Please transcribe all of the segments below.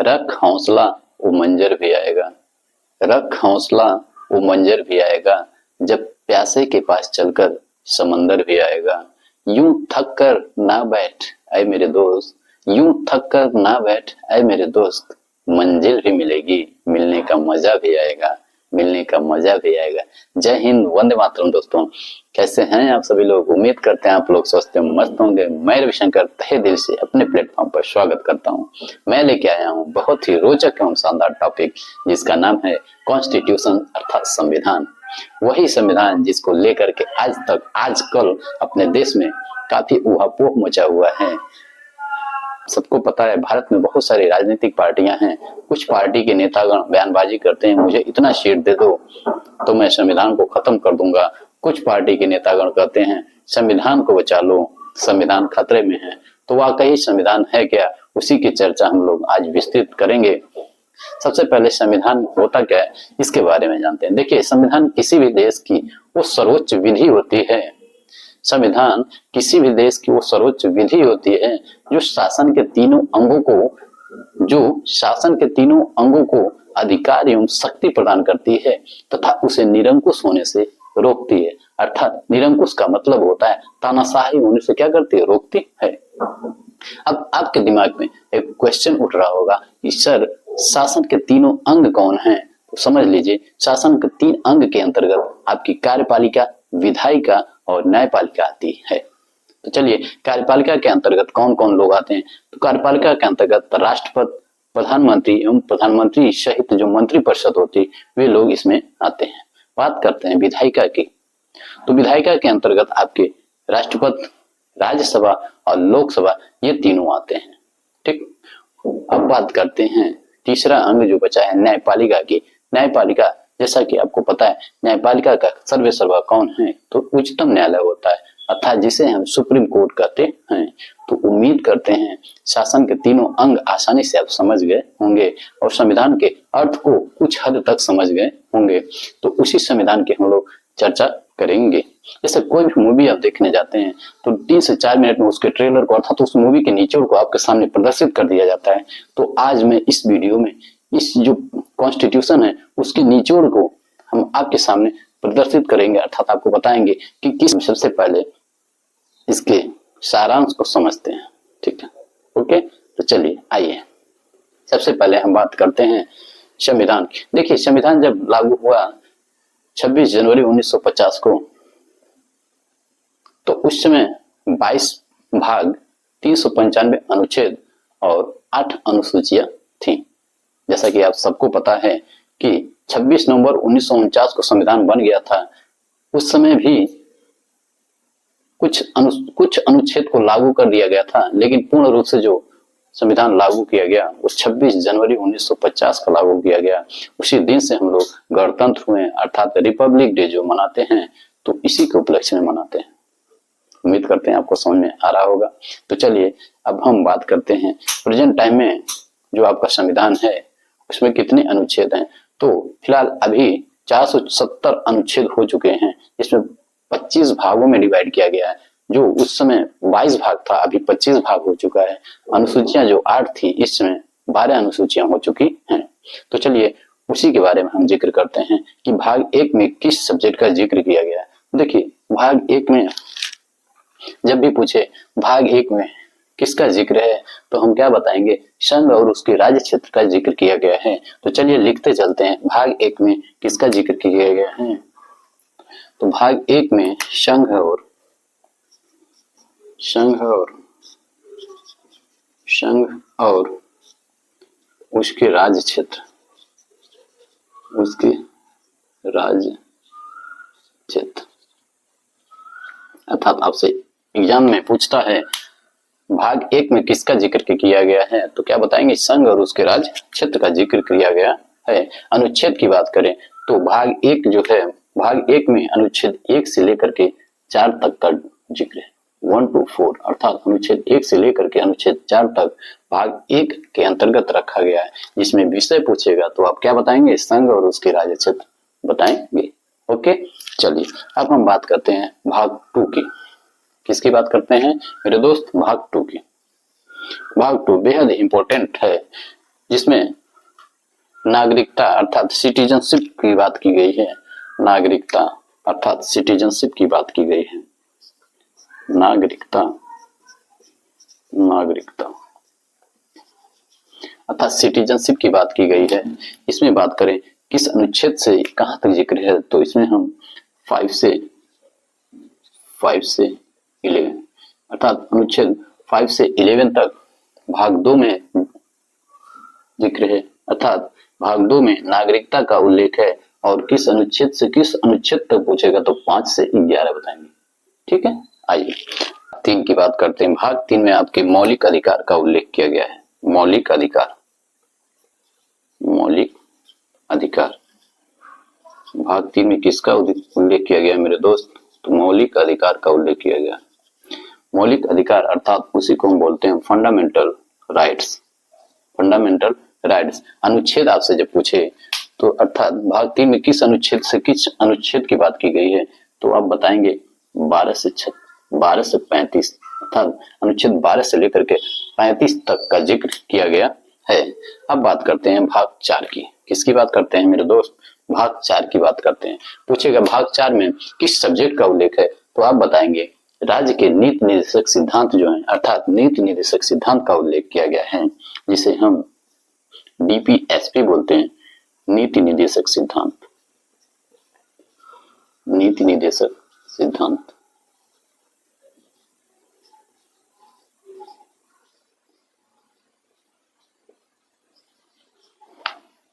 रख हौसला वो मंजर भी आएगा, रख हौसला वो मंजर भी आएगा, जब प्यासे के पास चलकर समंदर भी आएगा। यूं थक कर ना बैठ ऐ मेरे दोस्त, यूं थक कर ना बैठ ऐ मेरे दोस्त, मंजिल भी मिलेगी, मिलने का मजा भी आएगा, मिलने का मजा भी आएगा। जय हिंद, वंदे मातरम। दोस्तों कैसे हैं आप सभी लोग? उम्मीद करते हैं आप लोग स्वस्थ मस्त होंगे। मैं रविशंकर तहे दिल से अपने प्लेटफॉर्म पर स्वागत करता हूं। मैं लेके आया हूं बहुत ही रोचक एवं शानदार टॉपिक, जिसका नाम है कॉन्स्टिट्यूशन अर्थात संविधान। वही संविधान जिसको लेकर के आज तक आजकल अपने देश में काफी ऊहापोह मचा हुआ है। सबको पता है भारत में बहुत सारी राजनीतिक पार्टियां हैं। कुछ पार्टी के नेतागण बयानबाजी करते हैं, मुझे इतना सीट दे दो तो मैं संविधान को खत्म कर दूंगा। कुछ पार्टी के नेतागण कहते हैं संविधान को बचा लो, संविधान खतरे में है। तो वाकई संविधान है क्या, उसी की चर्चा हम लोग आज विस्तृत करेंगे। सबसे पहले संविधान होता क्या है इसके बारे में जानते हैं। देखिए, संविधान किसी भी देश की वो सर्वोच्च विधि होती है। संविधान किसी भी देश की वो सर्वोच्च विधि होती है जो शासन के तीनों अंगों को अधिकार एवं शक्ति प्रदान करती है तथा उसे निरंकुश होने से रोकती है। अर्थात निरंकुश का मतलब होता है तानाशाही होने से क्या करती है, रोकती है। अब आपके दिमाग में एक क्वेश्चन उठ रहा होगा कि सर शासन के तीनों अंग कौन हैं? तो समझ लीजिए, शासन के 3 अंग के अंतर्गत आपकी कार्यपालिका, विधायिका और न्यायपालिका आती है। तो चलिए, कार्यपालिका के अंतर्गत कौन कौन लोग आते हैं? तो कार्यपालिका के अंतर्गत राष्ट्रपति, प्रधानमंत्री एवं प्रधानमंत्री सहित जो मंत्रिपरिषद होती वे लोग इसमें आते हैं। बात करते हैं विधायिका की। तो विधायिका के अंतर्गत आपके राष्ट्रपति, राज्यसभा और लोकसभा ये तीनों आते हैं। ठीक, अब बात करते हैं तीसरा अंग जो बचा है न्यायपालिका की। न्यायपालिका, जैसा कि आपको पता है, न्यायपालिका का सर्वेसर्वा कौन है? तो उच्चतम न्यायालय होता है, अर्थात जिसे हम सुप्रीम कोर्ट कहते हैं। तो उम्मीद करते हैं शासन के तीनों अंग आसानी से आप समझ गए होंगे और संविधान के अर्थ को कुछ हद तक समझ गए होंगे। तो उसी संविधान की हम लोग चर्चा करेंगे। जैसे कोई भी मूवी आप देखने जाते हैं तो 3 से 4 मिनट में उसके ट्रेलर को अर्थात उस मूवी के निचोड़ को आपके सामने प्रदर्शित कर दिया जाता है। तो आज मैं इस वीडियो में इस जो कॉन्स्टिट्यूशन है उसके निचोड़ को हम आपके सामने प्रदर्शित करेंगे, अर्थात आपको बताएंगे कि किस। सबसे पहले इसके सारांश को समझते हैं। ठीक है, ओके। तो चलिए आइए, सबसे पहले हम बात करते हैं संविधान की। देखिए, संविधान जब लागू हुआ 26 जनवरी 1950 को, तो उस समय 22 भाग, 395 अनुच्छेद और 8 अनुसूचियां थी। जैसा कि आप सबको पता है कि 26 नवंबर 1949 को संविधान बन गया था। उस समय भी कुछ अनुच्छेद को लागू कर दिया गया था, लेकिन पूर्ण रूप से जो संविधान लागू किया गया उस 26 जनवरी 1950 को लागू किया गया। उसी दिन से हम लोग गणतंत्र हुए, अर्थात रिपब्लिक डे जो मनाते हैं तो इसी के उपलक्ष्य में मनाते हैं। उम्मीद करते हैं आपको समझ में आ रहा होगा। तो चलिए अब हम बात करते हैं प्रेजेंट टाइम में जो आपका संविधान है उसमें कितने अनुच्छेद हैं। तो फिलहाल अभी 470 अनुच्छेद हो चुके हैं, जिसमें 25 भागों में डिवाइड किया गया है। जो उस समय 22 भाग था, अभी 25 भाग हो चुका है। अनुसूचियां जो 8 थी, इस समय 12 अनुसूचियां हो चुकी हैं। तो चलिए उसी के बारे में हम जिक्र करते हैं कि भाग 1 में किस सब्जेक्ट का जिक्र किया गया है। देखिए, भाग 1 में जब भी पूछे भाग 1 में किसका जिक्र है तो हम क्या बताएंगे, संघ और उसके राज्य क्षेत्र का जिक्र किया गया है। तो चलिए लिखते चलते हैं, भाग 1 में किसका जिक्र किया गया है। तो भाग 1 में संघ और उसके राज्य क्षेत्र, अर्थात आपसे एग्जाम में पूछता है भाग 1 में किसका जिक्र किया गया है तो क्या बताएंगे, संघ और उसके राज्य क्षेत्र का जिक्र किया गया है। अनुच्छेद की बात करें तो भाग 1 जो है, भाग 1 में अनुच्छेद 1 से लेकर के 4 तक का जिक्र है। 1 to 4 अर्थात अनुच्छेद 1 से लेकर के अनुच्छेद 4 तक भाग 1 के अंतर्गत रखा गया है। जिसमें विषय पूछेगा तो आप क्या बताएंगे, संघ और उसके राज्य क्षेत्र बताएंगे। ओके, चलिए अब हम बात करते हैं भाग 2 की। किसकी बात करते हैं मेरे दोस्त, भाग 2 की। भाग 2 बेहद इंपॉर्टेंट है। जिसमें नागरिकता अर्थात सिटीजनशिप की बात की गई है। नागरिकता अर्थात सिटीजनशिप की बात की गई है। नागरिकता नागरिकता अर्थात सिटीजनशिप की बात की गई है। इसमें बात करें किस अनुच्छेद से कहां तक जिक्र है, तो इसमें हम 5 से 11 अर्थात अनुच्छेद 5 से 11 तक भाग 2 में जिक्र है। अर्थात भाग 2 में नागरिकता का उल्लेख है और किस अनुच्छेद से किस अनुच्छेद तक पूछेगा तो 5 से 11 बताएंगे। ठीक है, आइए 3 की बात करते हैं। भाग 3 में आपके मौलिक अधिकार का उल्लेख किया गया है। मौलिक अधिकार भाग 3 में किसका उल्लेख किया गया मेरे दोस्त, तो मौलिक अधिकार का उल्लेख किया गया। मौलिक अधिकार अर्थात उसी को हम बोलते हैं फंडामेंटल राइट्स। फंडामेंटल राइट्स अनुच्छेद आपसे जब पूछे तो अर्थात भाग 3 में किस अनुच्छेद से किस अनुच्छेद की बात की गई है, तो आप बताएंगे 12 से 35 अर्थात अनुच्छेद 12 से लेकर के 35 तक का जिक्र किया गया है। अब बात करते हैं भाग 4 की। किसकी बात करते हैं मेरे दोस्त, भाग 4 की बात करते हैं। पूछेगा भाग 4 में किस सब्जेक्ट का उल्लेख है, तो आप बताएंगे राज्य के नीति निर्देशक सिद्धांत जो है अर्थात नीति निर्देशक सिद्धांत का उल्लेख किया गया है, जिसे हम डीपीएसपी बोलते हैं। नीति निर्देशक सिद्धांत, नीति निर्देशक सिद्धांत।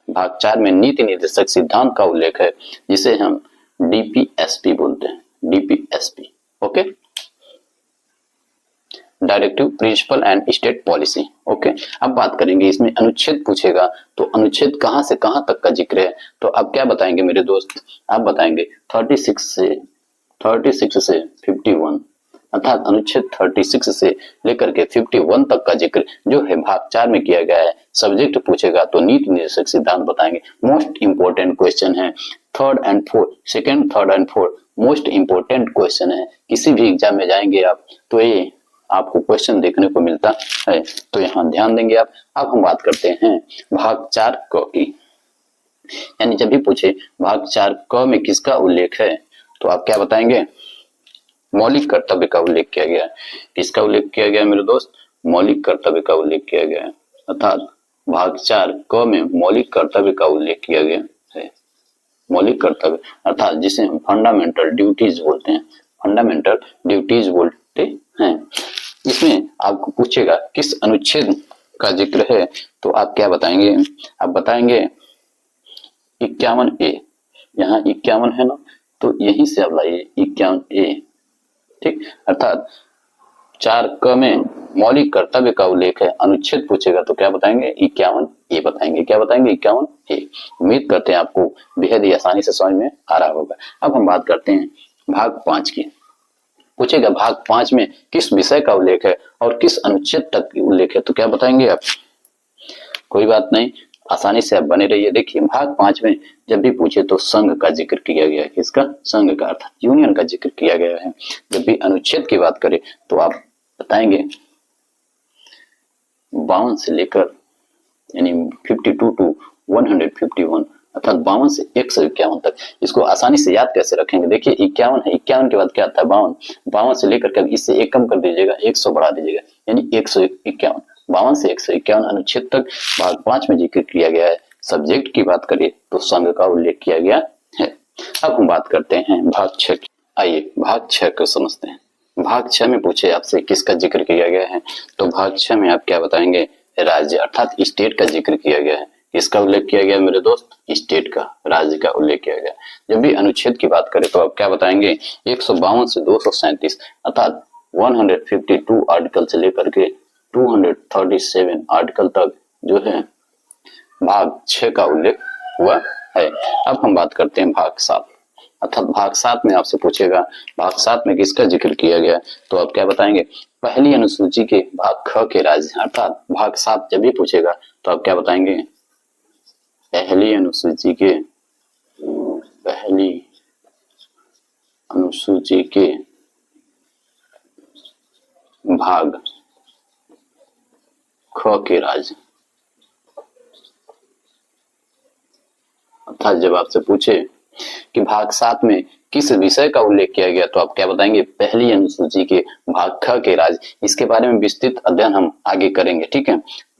भाग 4 में नीति निर्देशक सिद्धांत का उल्लेख है, जिसे हम डीपीएसपी बोलते हैं। DPSP, okay, directive principle and state policy. Okay, अब बात करेंगे इसमें अनुच्छेद पूछेगा तो अनुच्छेद कहां से कहां तक का जिक्र है, तो आप क्या बताएंगे मेरे दोस्त, आप बताएंगे 36 से 51 अर्थात अनुच्छेद 36 से लेकर के 51 तक का जिक्र जो है भाग 4 में किया गया है। सब्जेक्ट पूछेगा तो नीति निर्देशक सिद्धांत बताएंगे। मोस्ट इंपोर्टेंट क्वेश्चन है, second third and fourth most important question है। किसी भी एग्जाम में जाएंगे आप तो ये आपको क्वेश्चन देखने को मिलता है, तो यहाँ ध्यान देंगे आप। अब हम बात करते हैं भाग 4 क की, यानी जब भी पूछे भाग 4 क में किसका उल्लेख है, तो आप क्या बताएंगे, मौलिक कर्तव्य का उल्लेख किया गया है। किसका उल्लेख किया गया है मेरे दोस्त, मौलिक कर्तव्य का उल्लेख किया गया है। अर्थात भाग 4 क में मौलिक कर्तव्य का उल्लेख किया गया है। मौलिक कर्तव्य अर्थात जिसे हम फंडामेंटल ड्यूटीज बोलते हैं। फंडामेंटल ड्यूटीज बोलते हैं। इसमें आपको पूछेगा किस अनुच्छेद का जिक्र है, तो आप क्या बताएंगे, आप बताएंगे 51A। यहाँ 51 है ना, तो यहीं से आप लाइए 51A। ठीक, अर्थात 4 क में मौलिक कर्तव्य का उल्लेख है। अनुच्छेद पूछेगा तो क्या बताएंगे, 51A बताएंगे। क्या बताएंगे, 51A। उम्मीद करते हैं आपको बेहद ही आसानी से समझ में आ रहा होगा। अब हम बात करते हैं भाग 5 की। पूछेगा भाग 5 में किस विषय का उल्लेख है और किस अनुच्छेद तक उल्लेख है, तो क्या बताएंगे आप, कोई बात नहीं, आसानी से आप बने रहिए। देखिए भाग 5 में जब भी पूछे तो संघ का जिक्र किया गया है। किसका, संघ का अर्थात यूनियन का जिक्र किया गया है। जब भी अनुच्छेद की बात करें तो आप बताएंगे 52 से लेकर यानी 52 टू 151 अर्थात 52 से 151 तक। इसको आसानी से याद कैसे रखेंगे, देखिए 51 है, 51 के बाद क्या आता है 52। 52 से लेकर के इससे 1 कम कर दीजिएगा, 100 बढ़ा दीजिएगा, यानी 151। 52 से 151 अनुच्छेद तक भाग 5 में जिक्र किया गया है। सब्जेक्ट की बात करें तो संघ का उल्लेख किया गया है। अब हम बात करते हैं भाग 6 की। आइए भाग 6 को समझते हैं। भाग 6 में पूछे आपसे किसका जिक्र किया गया है, तो भाग 6 में आप क्या बताएंगे, राज्य अर्थात स्टेट का जिक्र किया गया है। किसका उल्लेख किया गया मेरे दोस्त, स्टेट का, राज्य का उल्लेख किया गया। जब भी अनुच्छेद की बात करें तो आप क्या बताएंगे, 152 से 237 अर्थात 152 आर्टिकल से लेकर के 237 आर्टिकल तक जो है भाग 6 का उल्लेख हुआ है। अब हम बात करते हैं भाग 7 अर्थात भाग 7 में आपसे पूछेगा भाग 7 में किसका जिक्र किया गया, तो आप क्या बताएंगे, पहली अनुसूची के भाग ख के राज्य अर्थात भाग 7 जब भी पूछेगा तो आप क्या बताएंगे, पहली अनुसूची के भाग ख के राज्य अर्थात जब आपसे पूछे कि भाग 7 में किस विषय का उल्लेख किया गया तो आप क्या बताएंगे, पहली अनुसूची के भाग ख के राज। इसके बारे में विस्तृत अध्ययन हम आगे करेंगे, ठीक है।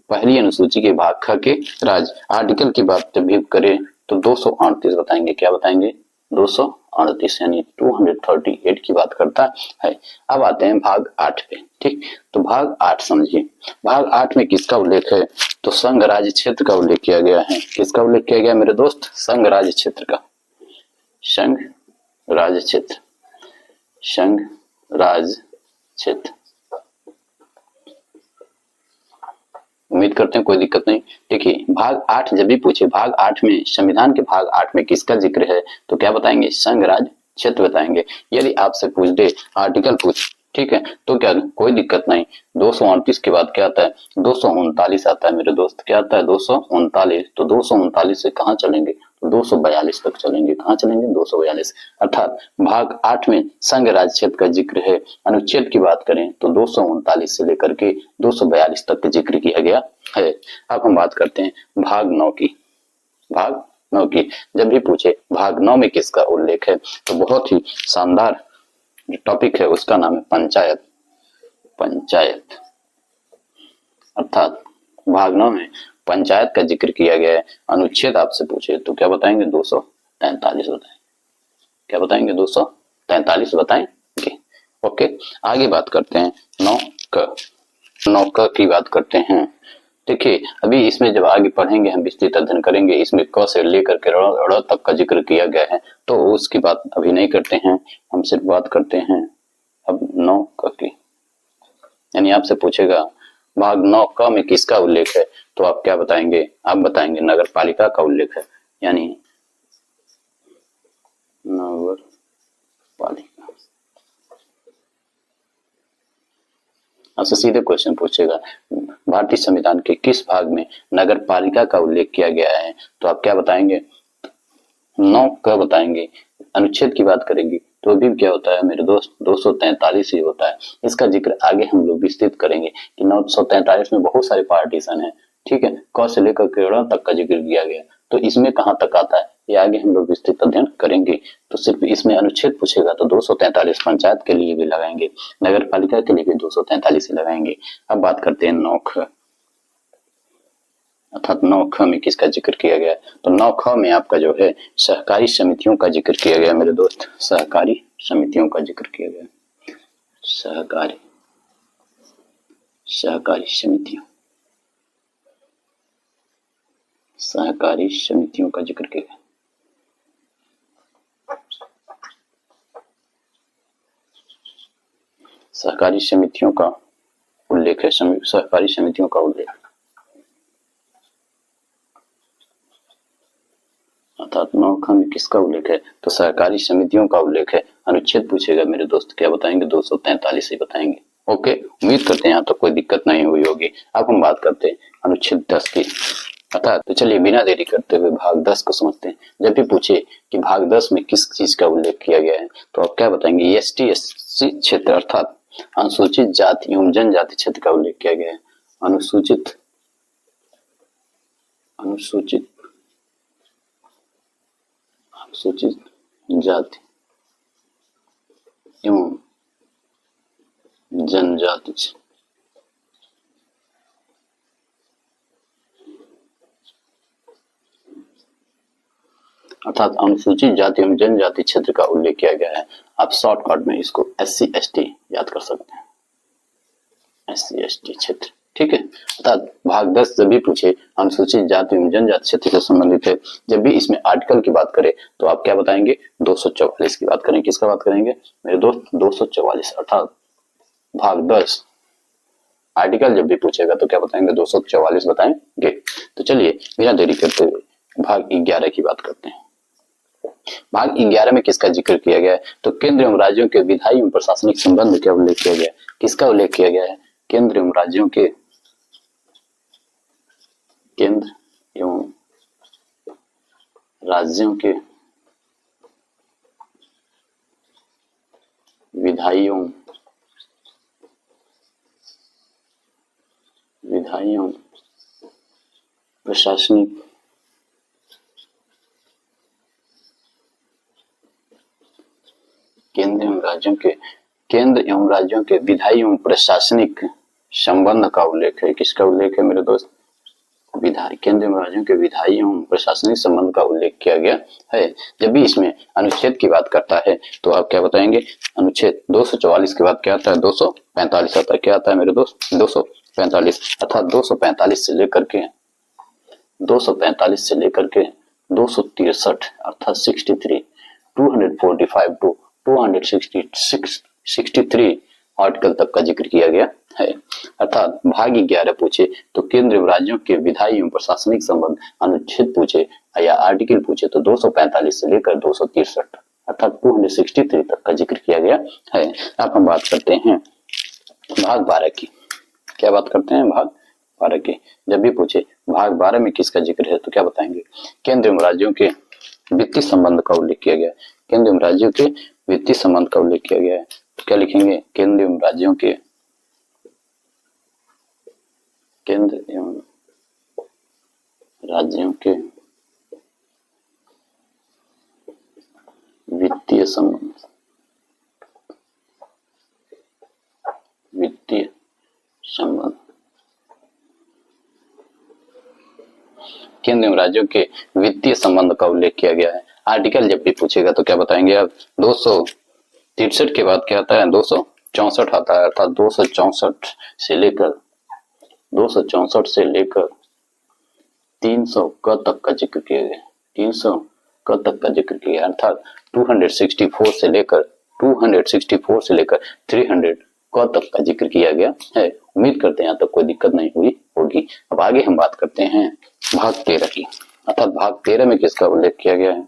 पहली अनुसूची के भाग ख के राज। आर्टिकल की बात जब भी करें तो 238 बताएंगे। क्या बताएंगे, 238 यानी 238 की बात करता है। अब आते हैं भाग 8 पे, ठीक। तो भाग 8 समझिए। भाग 8 में किसका उल्लेख है, तो संघ राज्य क्षेत्र का उल्लेख किया गया है। किसका उल्लेख किया गया मेरे दोस्त, संघ राज्य क्षेत्र का। संघ राज्य क्षेत्र, संघ राज्य क्षेत्र। उम्मीद करते हैं कोई दिक्कत नहीं। देखिए भाग 8 जब भी पूछे, भाग 8 में संविधान के भाग 8 में किसका जिक्र है तो क्या बताएंगे, संघ राज्य क्षेत्र बताएंगे। यदि आपसे पूछ दे आर्टिकल पूछ, ठीक है, तो क्या कोई दिक्कत नहीं। 238 के बाद क्या आता है, 239 आता है मेरे दोस्त। क्या आता है, 239। तो 239 से कहाँ चलेंगे, तो 242 तक चलेंगे। कहाँ चलेंगे, 242। अर्थात भाग 8 में संघ राज्य क्षेत्र का जिक्र है। अनुच्छेद की बात करें तो 239 से लेकर के 242 तक का जिक्र किया गया है। अब हम बात करते हैं भाग 9 की। भाग 9 की जब भी पूछे भाग 9 में किसका उल्लेख है तो बहुत ही शानदार जो टॉपिक है उसका नाम है पंचायत। पंचायत अर्थात भाग 9 में पंचायत का जिक्र किया गया है। अनुच्छेद आपसे पूछे तो क्या बताएंगे, 243 बताएं। क्या बताएंगे, 243 बताएंगे। ओके, आगे बात करते हैं 9 क। 9 क की बात करते हैं। देखिए अभी इसमें जब आगे पढ़ेंगे हम विस्तृत अध्ययन करेंगे। इसमें क से लेकर के ड़ तक का जिक्र किया गया है तो उसकी बात अभी नहीं करते हैं, हम सिर्फ बात करते हैं अब 9 क की। यानी आपसे पूछेगा भाग 9 क में किसका उल्लेख है तो आप क्या बताएंगे, आप बताएंगे नगर पालिका का उल्लेख है। यानी नगर पालिका। आपसे सीधे क्वेश्चन पूछेगा भारतीय संविधान के किस भाग में नगर पालिका का उल्लेख किया गया है तो आप क्या बताएंगे, 9 क बताएंगे। अनुच्छेद की बात करेंगे तो भी क्या होता है मेरे दोस्त, 243 ही होता है। इसका जिक्र आगे हम लोग विस्तृत करेंगे कि 943 में बहुत सारे पार्टीशन है, ठीक है। क से लेकर के ड़ तक का जिक्र किया गया तो इसमें कहां तक आता है ये आगे हम लोग विस्तृत अध्ययन करेंगे। तो सिर्फ इसमें अनुच्छेद पूछेगा तो 243 पंचायत के लिए भी लगाएंगे, नगर पालिका के लिए भी 243 ही लगाएंगे। अब बात करते हैं 9 ख। अर्थात 9 ख में किसका जिक्र किया गया है तो 9 ख में आपका जो है सहकारी समितियों का जिक्र किया गया मेरे दोस्त। सहकारी समितियों का जिक्र किया गया। सहकारी सहकारी समितियों, सहकारी समितियों का जिक्र किया गया। सहकारी समितियों का उल्लेख है, सहकारी समितियों का उल्लेख। अर्थात 9 ख में किसका उल्लेख है तो सहकारी समितियों का उल्लेख है। अनुच्छेद पूछेगा मेरे दोस्त, क्या बताएंगे, 243 ही बताएंगे। ओके, उम्मीद करते हैं यहाँ तो कोई दिक्कत नहीं हुई होगी। अब हम बात करते हैं अनुच्छेद 10 की। अर्थात तो चलिए बिना देरी करते हुए भाग 10 को समझते हैं। जब भी पूछे कि भाग 10 में किस चीज का उल्लेख किया गया है तो आप क्या बताएंगे, एसटी एससी क्षेत्र अर्थात अनुसूचित जाति एवं जनजाति क्षेत्र का उल्लेख किया गया है। अनुसूचित अनुसूचित अनुसूचित जाति एवं जनजाति क्षेत्र। अर्थात अनुसूचित जाति एवं जनजाति क्षेत्र का उल्लेख किया गया है। आप शॉर्टकट में इसको SC ST याद कर सकते हैं, SC ST क्षेत्र, ठीक है। अर्थात भाग 10 जब भी पूछे अनुसूचित जाति एवं जनजाति क्षेत्र से संबंधित है, जब भी इसमें आर्टिकल की बात करें तो आप क्या बताएंगे, 244 की बात करेंगे। किसका बात करेंगे मेरे दोस्त, 244। अर्थात भाग 10 आर्टिकल जब भी पूछेगा तो क्या बताएंगे, 244 बताएंगे। तो चलिए बिना देरी करते हुए भाग 11 की बात करते हैं। भाग 11 में किसका जिक्र किया गया है तो केंद्र एवं राज्यों के विधायी एवं प्रशासनिक संबंध का उल्लेख किया गया है। किसका उल्लेख किया गया है, केंद्र एवं राज्यों के, केंद्र एवं राज्यों के विधायी एवं प्रशासनिक केंद्र एवं राज्यों के विधायी एवं प्रशासनिक संबंध का उल्लेख है। किसका उल्लेख है मेरे दोस्त? केंद्र एवं राज्यों के विधायी एवं प्रशासनिक संबंध का उल्लेख किया गया है। जब भी इसमें अनुच्छेद की बात करता है तो आप क्या बताएंगे? अनुच्छेद 244 के बाद क्या आता है? 245 आता है। क्या आता है मेरे दोस्त? 245, अर्थात 245 से लेकर के 263 अर्थात 63, 245 टू 263 आर्टिकल तक का जिक्र किया गया है। अर्थात भाग 11 पूछे तो केंद्र एवं राज्यों के विधायी एवं प्रशासनिक संबंध अनुच्छेद पूछे या आर्टिकल पूछे तो 245 से लेकर 263 अर्थात 263 तक का जिक्र किया गया है। अब हम बात करते हैं भाग 12 की। क्या बात करते हैं? भाग 12 की। जब भी पूछे भाग 12 में किसका जिक्र है तो क्या बताएंगे? केंद्र एवं राज्यों के वित्तीय संबंध का उल्लेख किया गया है। केंद्र एवं राज्यों के वित्तीय संबंध का उल्लेख किया गया है तो क्या लिखेंगे? केंद्र एवं राज्यों के वित्तीय संबंध। केंद्र एवं राज्यों के वित्तीय संबंध का उल्लेख किया गया है। आर्टिकल जब भी पूछेगा तो क्या बताएंगे आप? 263 के बाद क्या आता है? 264 आता है। अर्थात 264 से लेकर 300 क तक का जिक्र किया गया। 300 क तक का जिक्र किया अर्थात 264 से लेकर 300 क तक का जिक्र किया गया है। उम्मीद करते हैं यहाँ तक कोई दिक्कत नहीं हुई होगी। अब आगे हम बात करते हैं भाग 13 की। अर्थात भाग 13 में किसका उल्लेख किया गया है?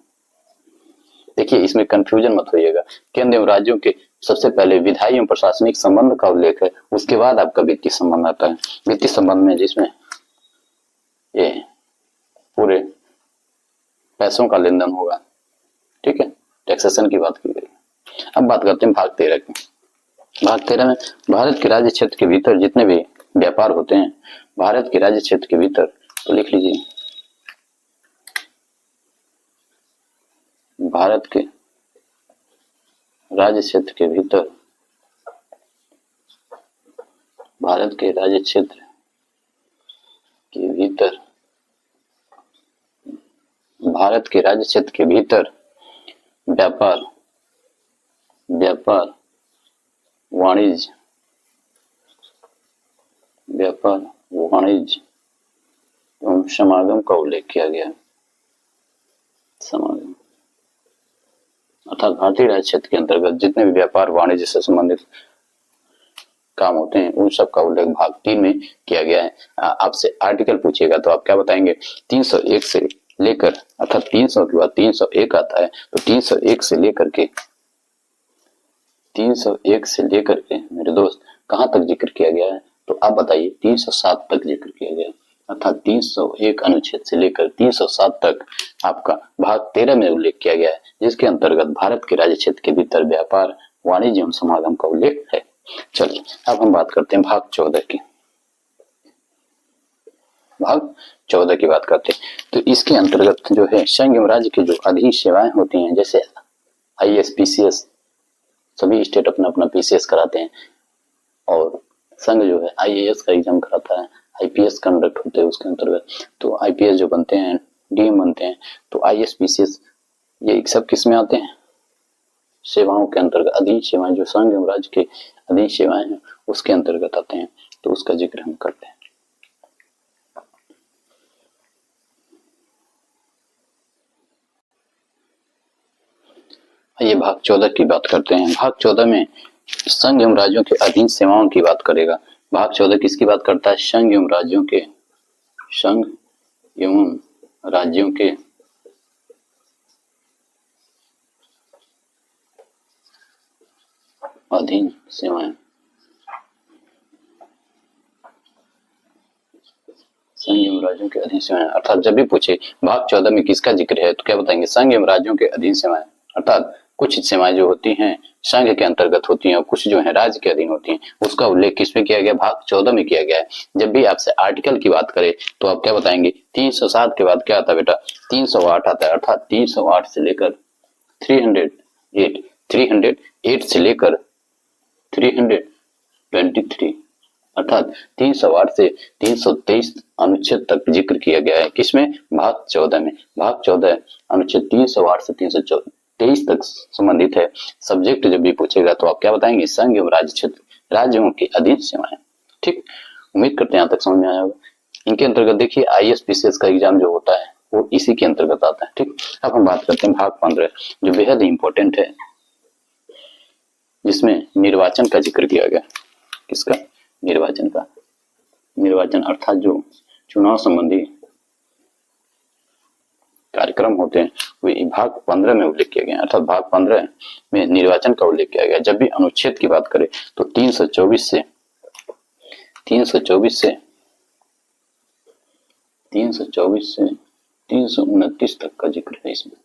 देखिए इसमें कंफ्यूजन मत होइएगा। केंद्र एवं राज्यों के सबसे पहले विधायी एवं प्रशासनिक संबंध का उल्लेख है, उसके बाद आपका वित्तीय संबंध आता है। वित्तीय संबंध में जिसमें ये पूरे पैसों का लेन देन होगा, ठीक है, टैक्सेशन की बात की गई। अब बात करते हैं भाग 13 की। भाग 13 में भारत के राज्य क्षेत्र के भीतर जितने भी व्यापार होते हैं, भारत के राज्य क्षेत्र के भीतर, तो लिख लीजिए भारत के राज्य क्षेत्र के भीतर, भारत के राज्य क्षेत्र के भीतर, भारत के राज्य क्षेत्र के भीतर व्यापार वाणिज्य एवं समागम का उल्लेख किया गया। समागम अर्थात भारतीय राज्य क्षेत्र के अंतर्गत जितने भी व्यापार वाणिज्य से संबंधित काम होते हैं उन सब का उल्लेख भाग 3 में किया गया है। आपसे आर्टिकल पूछेगा तो आप क्या बताएंगे? 301 से लेकर, अर्थात 300 के बाद 301 आता है तो 301 से लेकर के मेरे दोस्त कहां तक जिक्र किया गया है? तो आप बताइए 307 तक जिक्र किया गया। अर्थात 301 अनुच्छेद से लेकर 307 तक आपका भाग 13 में उल्लेख किया गया है, जिसके अंतर्गत भारत के राज्य क्षेत्र के भीतर व्यापार वाणिज्य एवं समागम का उल्लेख है। चलिए अब हम बात करते हैं भाग 14 की। भाग 14 की बात करते हैं तो इसके अंतर्गत जो है संघ एवं राज्य की जो अधीन सेवाएं होती हैं, जैसे IAS PCS, सभी स्टेट अपना अपना PCS कराते हैं और संघ जो है IAS का एग्जाम कराता है, IPS कंडक्ट होते हैं उसके अंतर्गत। तो IPS जो बनते हैं, DM बनते हैं, तो IAS PCS ये सब किस में आते हैं? सेवाओं के अंतर्गत। अधीन सेवाएं जो संघ एवं राज्य के अधीन सेवाएं हैं उसके अंतर्गत आते हैं, तो उसका जिक्र हम करते हैं। ये भाग 14 की बात करते हैं। भाग 14 में संघ एवं राज्यों के अधीन सेवाओं की बात करेगा। भाग 14 किसकी बात करता है? संघ एवं राज्यों के अधीन सेवाएं। संघ एवं राज्यों के अधीन सेवाएं अर्थात जब भी पूछे भाग 14 में किसका जिक्र है तो क्या बताएंगे? संघ एवं राज्यों के अधीन सेवाएं। अर्थात कुछ सेवाएं जो होती हैं संघ के अंतर्गत होती हैं और कुछ जो है राज्य के अधीन होती हैं, उसका उल्लेख किसमें किया गया? भाग 14 में किया गया है। जब भी आपसे आर्टिकल की बात करें तो आप क्या बताएंगे? 307 के बाद क्या आता है बेटा? 308 आता है। अर्थात 308 से लेकर 308 308 से लेकर 323 अर्थात 308 से 323 अनुच्छेद तक जिक्र किया गया है। किसमें? भाग 14 में। भाग 14 अनुच्छेद 308 से 323 तक संबंधित है। सब्जेक्ट जब भी पूछेगा तो आप क्या बताएंगे? संघ एवं राज्य क्षेत्र, राज्यों की अधीन सेवाएं। ठीक, उम्मीद करते हैं यहाँ तक समझ में आया होगा। इनके अंतर्गत देखिए आईएएस पीसीएस का एग्जाम जो होता है वो इसी के अंतर्गत आता है। ठीक, अब हम बात करते हैं भाग 15 जो बेहद इंपॉर्टेंट है, जिसमें निर्वाचन का जिक्र किया गया। किसका? निर्वाचन का। निर्वाचन अर्थात जो चुनाव संबंधी कार्यक्रम होते हैं वे भाग 15 में उल्लेख किया गया। अर्थात भाग 15 में निर्वाचन का उल्लेख किया गया। जब भी अनुच्छेद की बात करें तो 324 से 329 तक का जिक्र है इसमें।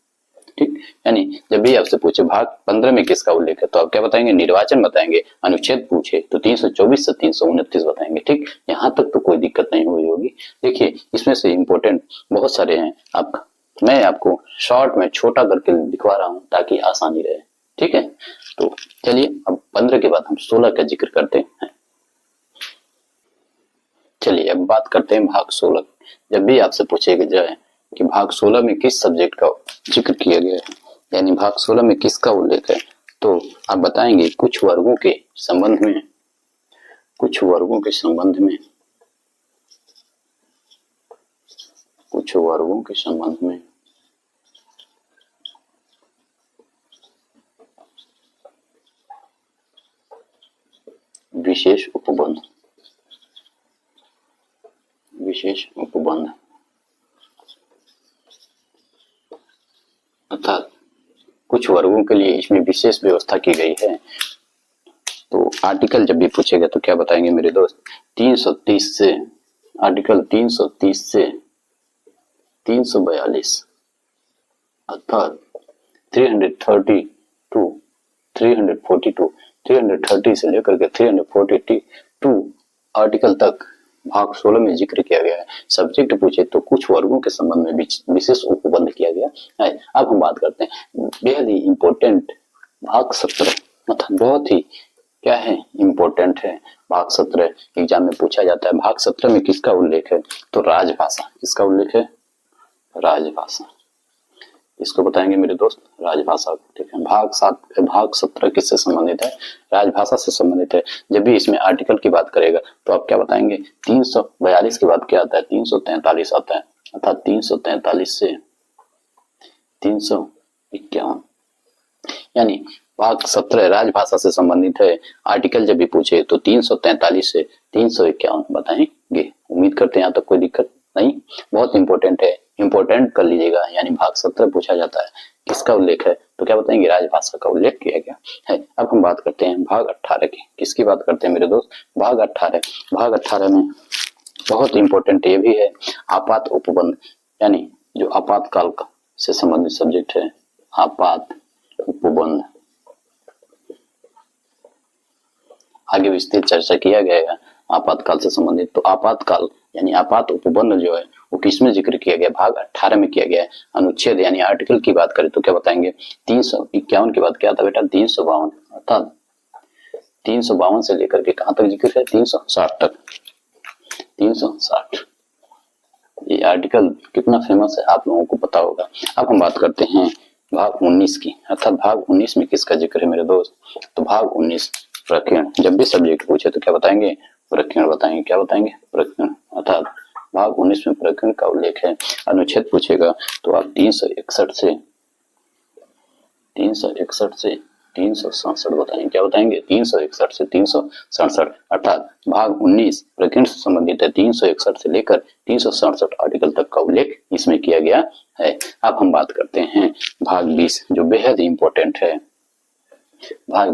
ठीक, यानी जब भी आपसे पूछे भाग 15 में किसका उल्लेख है तो आप क्या बताएंगे? निर्वाचन बताएंगे। अनुच्छेद पूछे तो 324 से 329 बताएंगे। ठीक, यहाँ तक तो कोई दिक्कत नहीं हुई होगी। देखिए इसमें से इंपॉर्टेंट बहुत सारे हैं, मैं आपको शॉर्ट में छोटा करके दिखवा रहा हूं ताकि आसानी रहे। ठीक है, तो चलिए अब 15 के बाद हम 16 का जिक्र करते हैं। चलिए अब बात करते हैं भाग 16। जब भी आपसे पूछेगा जाए कि भाग 16 में किस सब्जेक्ट का जिक्र किया गया है, यानी भाग 16 में किसका उल्लेख है, तो आप बताएंगे कुछ वर्गों के संबंध में, कुछ वर्गों के संबंध में, कुछ वर्गों के संबंध में विशेष उपबंध, विशेष उपबंध अर्थात कुछ वर्गों के लिए इसमें विशेष व्यवस्था की गई है। तो आर्टिकल जब भी पूछेगा तो क्या बताएंगे मेरे दोस्त? 330 से आर्टिकल 330 से 342 अर्थात 330 330 से लेकर के 342 आर्टिकल तक भाग 16 में जिक्र किया गया है। सब्जेक्ट पूछे तो कुछ वर्गों के संबंध में विशेष उपबंध किया गया है। अब हम बात करते हैं बेहद ही इंपॉर्टेंट भाग 17, मतलब बहुत ही क्या है? इंपॉर्टेंट है। भाग 17 एग्जाम में पूछा जाता है। भाग 17 में किसका उल्लेख है? तो राजभाषा। किसका उल्लेख है? राजभाषा। इसको बताएंगे मेरे दोस्त, राजभाषा। ठीक है, भाग 17 किससे संबंधित है? राजभाषा से संबंधित है। जब भी इसमें आर्टिकल की बात करेगा तो आप क्या बताएंगे? 342 के बाद क्या आता है? 343 आता है। अर्थात 343 से 351, यानी भाग 17 राजभाषा से संबंधित है। आर्टिकल जब भी पूछे तो 343 से 351 बताएंगे। उम्मीद करते हैं यहाँ तक कोई दिक्कत नहीं। बहुत इंपॉर्टेंट है, इंपॉर्टेंट कर लीजिएगा। यानी भाग 17 पूछा जाता है, किसका उल्लेख है? तो क्या बताएंगे? राजभाषा का उल्लेख किया गया है। अब हम बात करते हैं भाग 18 की। किसकी बात करते हैं मेरे दोस्त? भाग 18। भाग 18 में बहुत इंपॉर्टेंट ये भी है आपात उपबंध, यानी जो आपातकाल से संबंधित सब्जेक्ट है। आपात उपबंध आगे विस्तृत चर्चा किया गया है आपातकाल से संबंधित। तो आपातकाल यानी आपात उपबंध जो है वो किसमें जिक्र किया गया? भाग 18 में किया गया है। अनुच्छेद यानी आर्टिकल की बात करें तो क्या बताएंगे? 351 के बाद क्या था बेटा? 352, अर्थात 352 से लेकर के कहां तक जिक्र है? 360 तक। 360 ये आर्टिकल कितना फेमस है आप लोगों को पता होगा। अब हम बात करते हैं भाग 19 की। अर्थात भाग 19 में किसका जिक्र है मेरे दोस्त? तो भाग 19 प्रकीर्ण। जब भी सब्जेक्ट पूछे तो क्या बताएंगे? प्रकीर्ण बताएंगे। क्या बताएंगे? प्रकीर्ण। अर्थात भाग 19 में प्रकीर्ण का उल्लेख है। अनुच्छेद पूछेगा तो आप 361 से 367 बताएंगे। क्या बताएंगे? 361 से 367 अर्थात भाग 19 प्रकीर्ण से संबंधित है। 361 से लेकर 367 आर्टिकल तक का उल्लेख इसमें किया गया है। अब हम बात करते हैं भाग 20 जो बेहद इंपॉर्टेंट है। भाग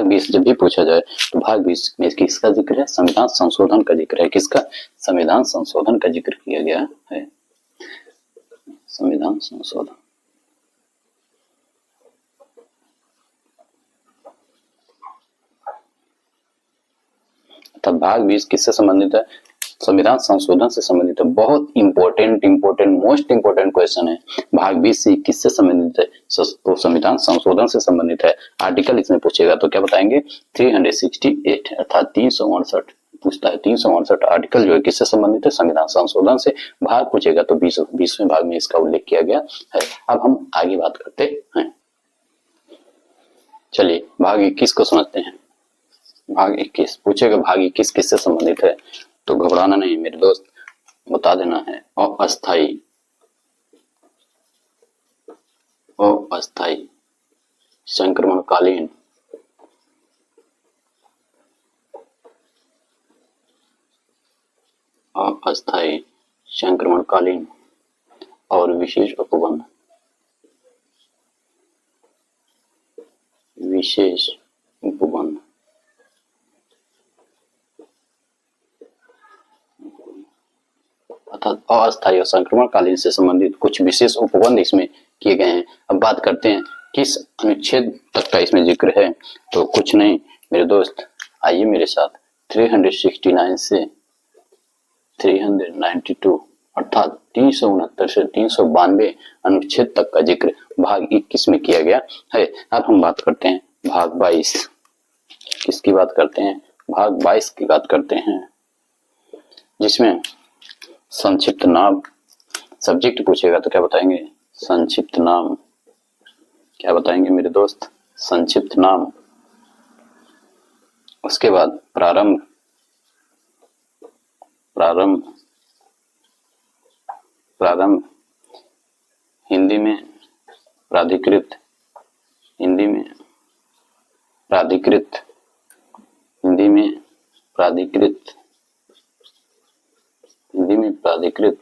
20 जब भी पूछा जाए तो भाग 20 में किसका जिक्र है? संविधान संशोधन का जिक्र है। किसका? संविधान संशोधन का जिक्र किया गया है। संविधान संशोधन। तब भाग 20 किससे संबंधित है? संविधान संशोधन से संबंधित है। बहुत इंपॉर्टेंट मोस्ट इंपॉर्टेंट क्वेश्चन है। भाग 20 से किससे संबंधित है? तो संविधान संशोधन से संबंधित है। आर्टिकल इसमें पूछेगा तो क्या बताएंगे? 368 अर्थात 359 पूछता है। 359 आर्टिकल जो है किससे संबंधित है? संविधान संशोधन से। भाग पूछेगा तो 20वें भाग में इसका उल्लेख किया गया है। अब हम आगे बात करते हैं। चलिए भाग 21 को समझते हैं। भाग 21 पूछेगा, भाग 21 किससे संबंधित है? तो घबराना नहीं मेरे दोस्त, बता देना है। अस्थाई संक्रमणकालीन अस्थायी संक्रमणकालीन और विशेष उपबंध अर्थात अस्थायी और संक्रमणकालीन से संबंधित कुछ विशेष उपबंध इसमें किए गए हैं। अब बात करते हैं किस अनुच्छेद तक का इसमें जिक्र है। तो कुछ नहीं मेरे दोस्त, आइए मेरे साथ 369 से 392 अर्थात 369 से 392 अनुच्छेद तक का जिक्र भाग 21 में किया गया है। अब हम बात करते हैं भाग 22। किसकी बात करते हैं? भाग 22 की बात करते हैं, जिसमें संक्षिप्त नाम सब्जेक्ट पूछेगा तो क्या बताएंगे? संक्षिप्त नाम। क्या बताएंगे मेरे दोस्त? संक्षिप्त नाम। उसके बाद प्रारंभ हिंदी में प्राधिकृत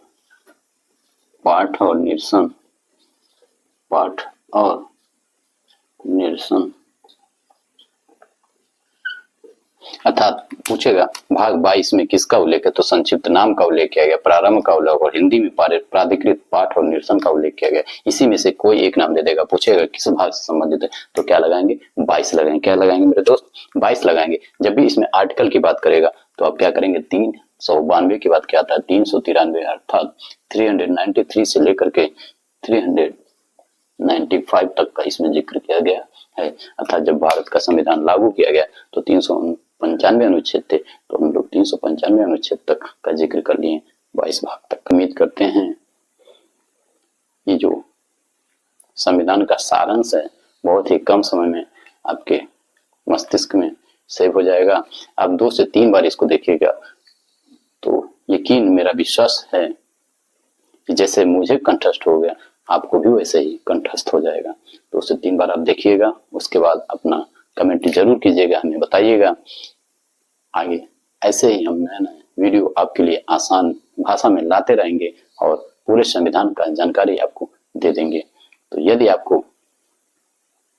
पाठ और निरसन अर्थात पूछेगा भाग 22 में किसका उल्लेख है? तो संक्षिप्त नाम का उल्लेख किया गया, प्रारंभ का उल्लेख और हिंदी में प्राधिकृत पाठ और निरसन का उल्लेख किया गया। इसी में से कोई एक नाम दे देगा। पूछेगा किस भाग से संबंधित है? तो क्या लगाएंगे? 22 लगाएंगे। क्या लगाएंगे मेरे दोस्त? 22 लगाएंगे। जब भी इसमें आर्टिकल की बात करेगा तो आप क्या करेंगे? 392 की बात क्या आता है? 393 अर्थात 393 से लेकर के 395 तक का इसमें जिक्र किया गया है। अर्थात जब भारत का संविधान लागू किया गया तो 395 अनुच्छेद थे, तो हम लोग 395 अनुच्छेद तक का जिक्र कर लिए 22 भाग तक। उम्मीद करते हैं ये जो संविधान का सारांश है बहुत ही कम समय में आपके मस्तिष्क में सेव हो जाएगा। आप 2 से 3 बार इसको देखिएगा तो यकीन, मेरा विश्वास है कि जैसे मुझे कंठस्थ हो गया आपको भी वैसे ही कंठस्थ हो जाएगा। 2 से 3 बार आप देखिएगा, उसके बाद अपना कमेंट जरूर कीजिएगा, हमें बताइएगा। आगे ऐसे ही हम नए वीडियो आपके लिए आसान भाषा में लाते रहेंगे और पूरे संविधान का जानकारी आपको दे देंगे। तो यदि आपको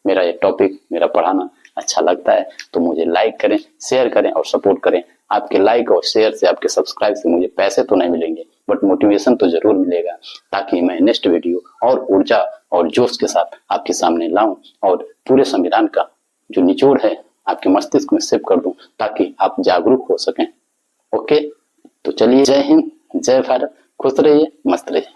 मेरा ये टॉपिक, मेरा पढ़ाना अच्छा लगता है तो मुझे लाइक करें, शेयर करें और सपोर्ट करें। आपके लाइक और शेयर से, आपके सब्सक्राइब से मुझे पैसे तो नहीं मिलेंगे बट मोटिवेशन तो जरूर मिलेगा, ताकि मैं नेक्स्ट वीडियो और ऊर्जा और जोश के साथ आपके सामने लाऊं और पूरे संविधान का जो निचोड़ है आपके मस्तिष्क में सेव कर दूं, ताकि आप जागरूक हो सकें। ओके, तो चलिए, जय हिंद, जय भारत, खुश रहिए, मस्त रहिए।